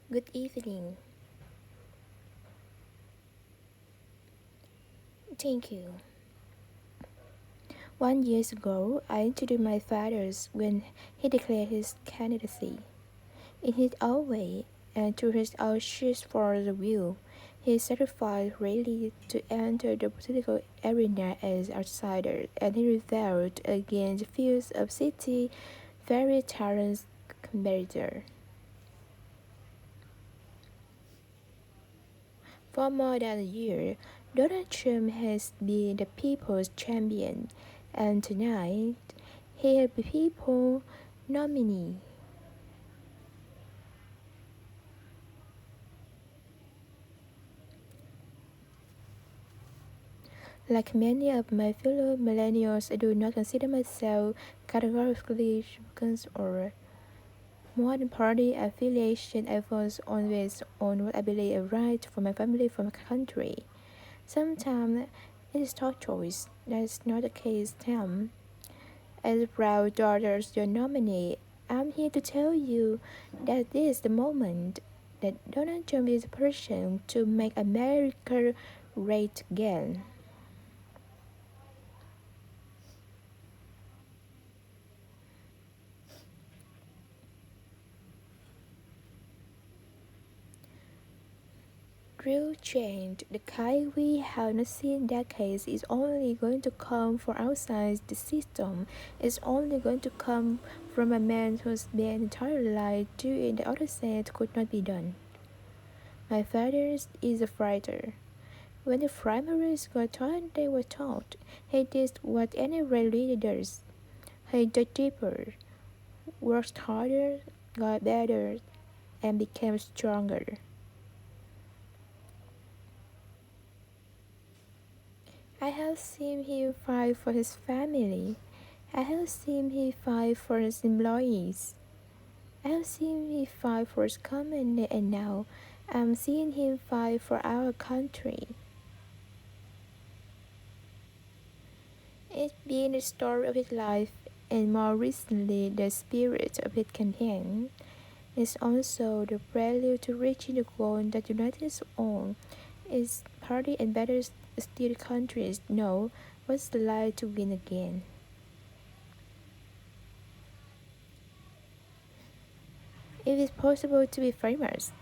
Good evening. Thank you. 1 year ago, I introduced my father when he declared his candidacy. In his own way, and through his own shoes for the view, he sacrificed greatly to enter the political arena as outsider, and he rebelled against the views of city very tyrant competitor. For more than a year, Donald Trump has been the people's champion, and tonight he is the people nominee. Like many of my fellow millennials, I do not consider myself categorically Republican or modern party affiliation. I focus always on what I believe is right for my family, for my country. Sometimes it is tough choice. That is not the case, Tim. As proud daughters, your nominee, I'm here to tell you that this is the moment that Donald Trump is the person to make America great again. Real change, the kind we have not seen in decades, is only going to come from outside the system. It's only going to come from a man who's been entire life doing the other side could not be done. My father is a fighter. When the primaries got on, they were taught he did what any real leader does. He dug deeper, worked harder, got better, and became stronger. I have seen him fight for his family. I have seen him fight for his employees. I have seen him fight for his community, and now I'm seeing him fight for our country. It's been the story of his life, and more recently, the spirit of his campaign. It's also the prelude to reaching the goal that unites us all. Its party and better still countries know what's the like to win again. It is possible to be famous,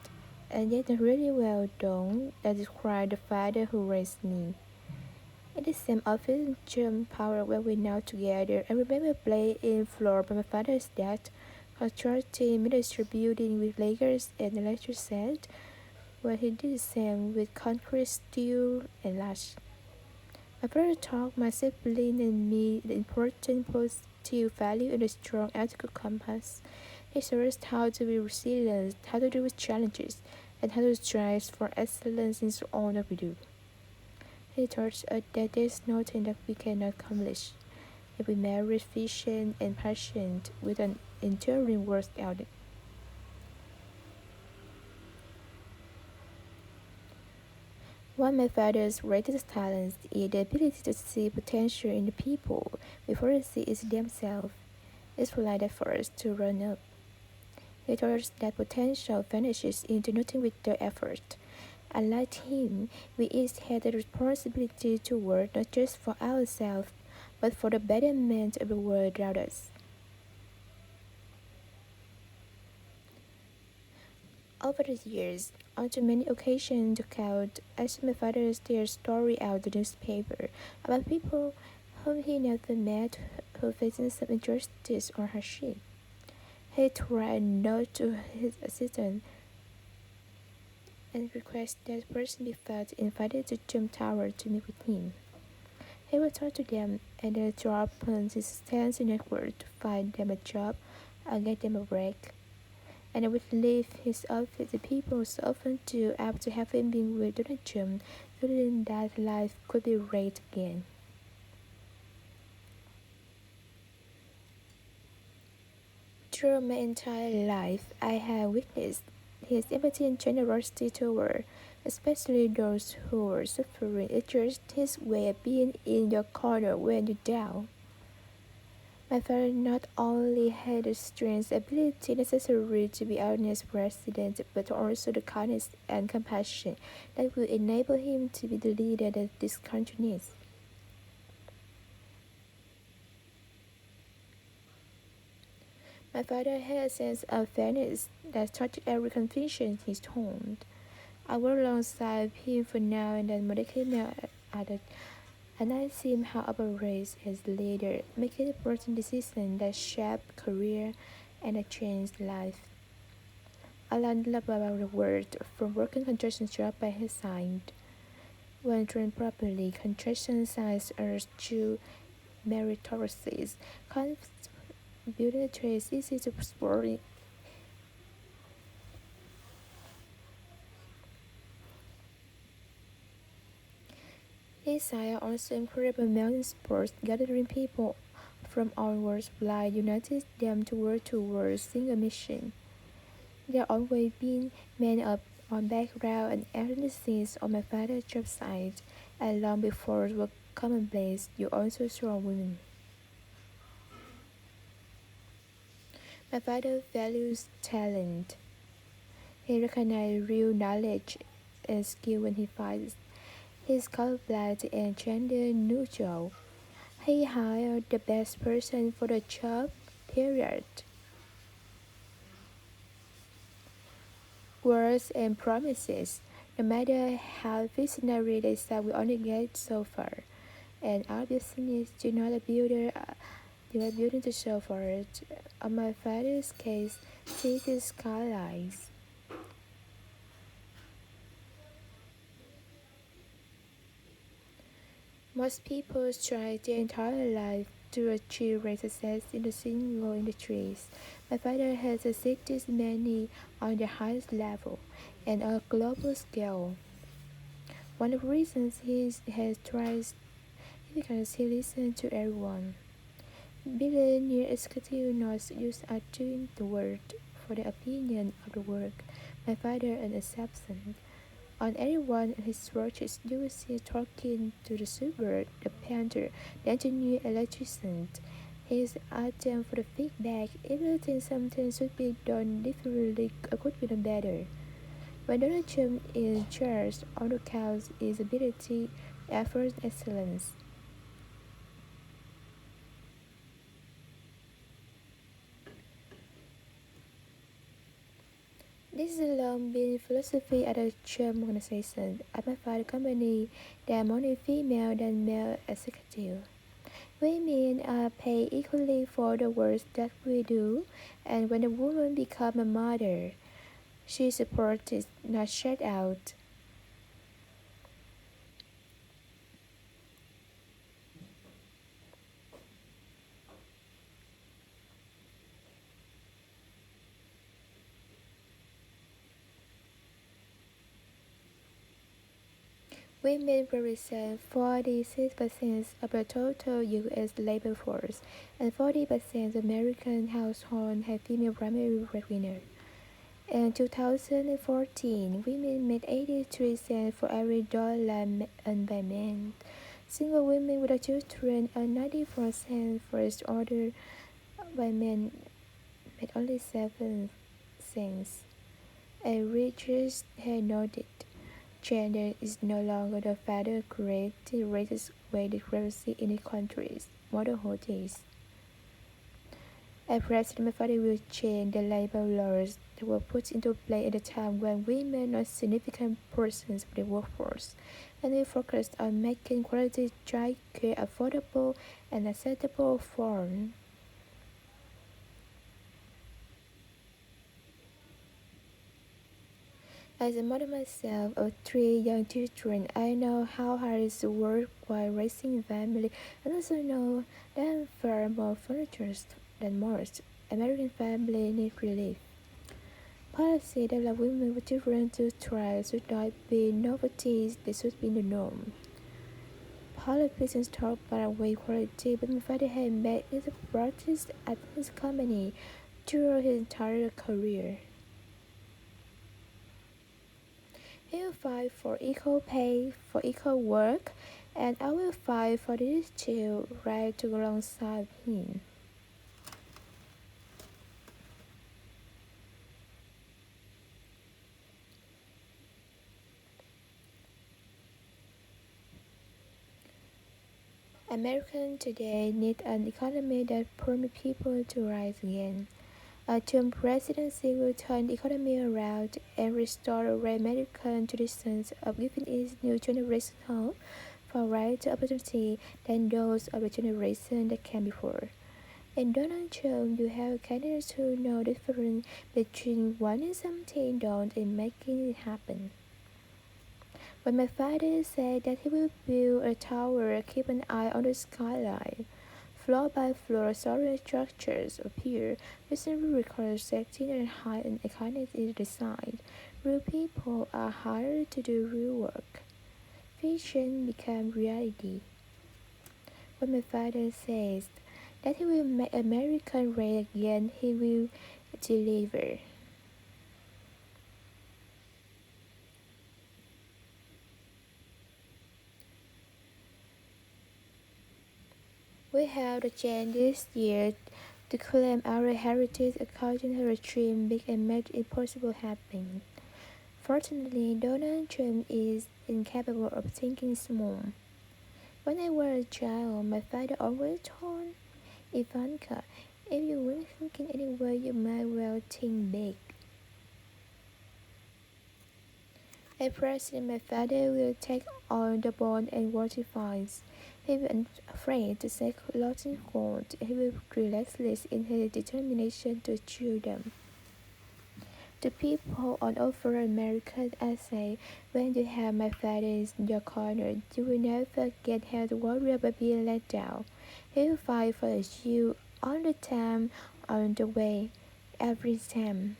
and yet not really well done. That describes the father who raised me. It is same often germ power when we now together. I remember playing in floor by my father's death, constructing ministry building with Lakers and electric set, where he did the same with concrete, steel, and lash. My father taught my sibling and me the important positive value and a strong ethical compass. He showed us how to be resilient, how to deal with challenges, and how to strive for excellence in all that we do. He taught us that there is nothing that we cannot accomplish if we marry vision and passion with an enduring work ethic. One of my father's greatest talents is the ability to see potential in the people before they see it themselves. It's polite at first to run up. He taught us that potential vanishes into nothing without effort. Unlike him, we each had the responsibility to work not just for ourselves, but for the betterment of the world around us. Over the years, on too many occasions to count, I saw my father steer story out the newspaper about people whom he never met who faced some injustice or hardship. He tried not to his assistant and request that person be felt invited to Jump Tower to meet with him. He would talk to them and then drop on his extensive network to find them a job or get them a break. And I would leave his office the people so often too after having been with Donald Trump, feeling that life could be great again. Through my entire life, I have witnessed his empathy and generosity toward, especially those who were suffering. It's just his way of being in your corner when you're down. My father not only had the strength ability necessary to be our next president, but also the kindness and compassion that will enable him to be the leader that this country needs. My father had a sense of fairness that touched every conviction he owned. I worked alongside him for now and then medical at and I see him how operate as leader, making important decisions that shape career and that change life. I learned a lot about the world from working construction job by his side. When trained properly, construction sites are true meritocracies. Building trades easy to support. These are also incredible mountain sports, gathering people from all walks of life, united them to work towards a single mission. There always been men up on background and ethnicities on my father's job site, and long before it was commonplace, you also saw women. My father values talent. He recognizes real knowledge and skill when he finds. He's colorblind and gender neutral. He hired the best person for the job, period. Words and promises. No matter how visionary they sound, we only get so far. And our business do not a builder do not building to show for it. On my father's case, see the skylines. Most people try their entire life to achieve great success in a single industries. My father has succeeded many on the highest level and on a global scale. One of the reasons he has tried is because he listens to everyone. Billionaire executives not use are doing the work for the opinion of the work. My father an exception. On every one of his watches, you will see talking to the super, the painter, the engineer, electrician. He is asked them for the feedback. If you think something should be done differently or could be done better. When Donald Trump is in charge, all that counts is ability, effort, excellence. This has long been philosophy at the Trump organization. At my father company, there are more female than male executives. Women are paid equally for the work that we do, and when a woman becomes a mother, she is supported, not shut out. Women represent 46% of the total U.S. labor force, and 40% of American households have female primary breadwinners. In 2014, women made 83 cents for every dollar earned by men. Single women with children earn 94 cents first order by men made only 7 cents. A researcher had noted gender is no longer the factor creating racist wage discrepancy in the country's motherhood is. A President Mafadi will change the labor laws that were put into play at a time when women are significant portions of the workforce, and we focused on making quality childcare affordable and acceptable for. As a mother myself of 3 young children, I know how hard it is to work while raising a family, and also know that I'm far more furniture than most American families need relief. Policy that allow women with children to thrive should not be novelties, they should be the norm. Politicians talk about wage equality, but my father had made it a practice at his company throughout his entire career. He will fight for equal pay for equal work, and I will fight for this too, right to alongside him. Americans today need an economy that permits people to rise again. A Trump presidency will turn the economy around and restore American traditions of giving its new generation hope for right opportunity than those of the generation that came before. In Donald Trump, you have candidates who know the difference between wanting something done and making it happen. When my father said that he will build a tower, keep an eye on the skyline. Floor by floor, solid structures appear, which will require safety and high-end economic design. Real people are hired to do real work. Vision becomes reality. When my father says that he will make America great again, he will deliver. We have the chance this year to claim our heritage according to a dream big and make it possible happen. Fortunately, Donald Trump is incapable of thinking small. When I was a child, my father always told Ivanka, if you weren't thinking anyway, you might well think big. At present, my father will take on the bond and water fines. He will not afraid to take lots of gold. He will relentless in his determination to achieve them. To people all over America, I say, when you have my father in your corner, you will never get how to worry about being let down. He will fight for you all the time, on the way, every time.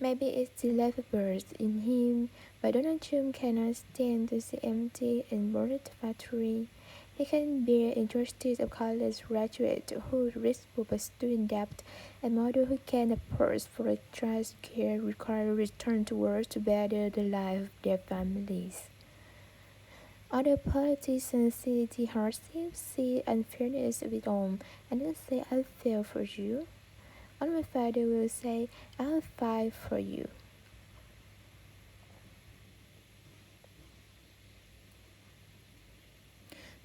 Maybe it's the leftovers in him, but Donald Trump cannot stand to see empty and burned factory. He can bear injustice of college graduates who risk over student debt and mothers who can afford for a child care require return to work to better the life of their families. Other politicians see the hardship, see unfairness of it all, and then say, I feel for you. And my father will say, I'll fight for you.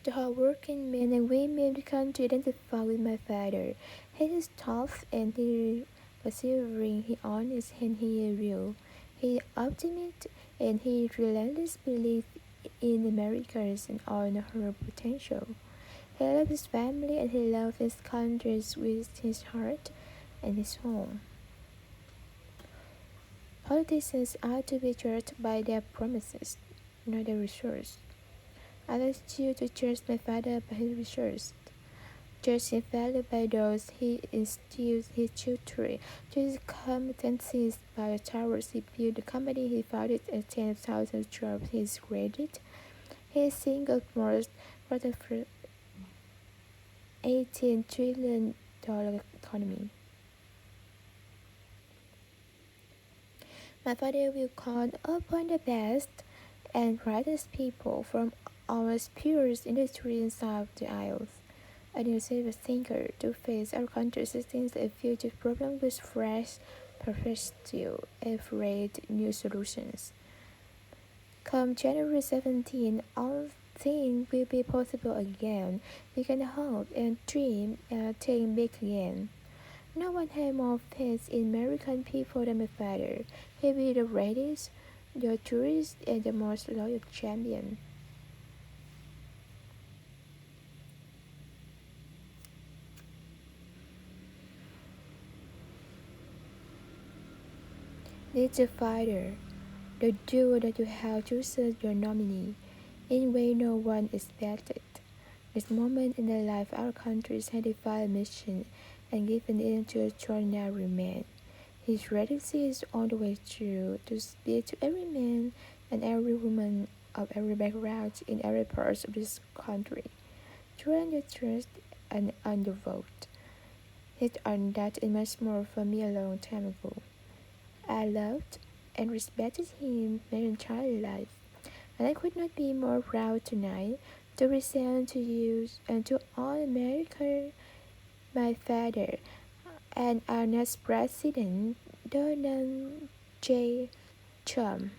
The hardworking men and women become to identify with my father. He is tough and he persevering, he honest and he is real. He is optimistic and he relentless belief in Americans and on her potential. He loves his family and he loves his country with his heart and his home. Politicians are to be judged by their promises, not their results. I ask you to judge my father by his results. Judge his value by those he instills his children. Judge his competencies by the towers he built, the company he founded, and 10,000 jobs he created. He is single most for the $18 trillion economy. My father will call upon the best and brightest people from our purest industry inside the aisles. A new serious thinker to face our country's existing and future problems with fresh perspective and great new solutions. Come January 17, all things will be possible again. We can hope and dream and think big again. No one had more faith in American people than my father. He will be the greatest, the truest, and the most loyal champion. It's a fighter, the duo that you have chosen your nominee, in way no one expected. This moment in the life our countries had defied a mission and given it to a extraordinary man. His legacy is all the way through to speak to every man and every woman of every background in every part of this country. Through your trust and on your vote. He's earned that and much more from me a long time ago. I loved and respected him my entire life, and I could not be more proud tonight to present to you and to all America my father. and our next president, Donald J. Trump.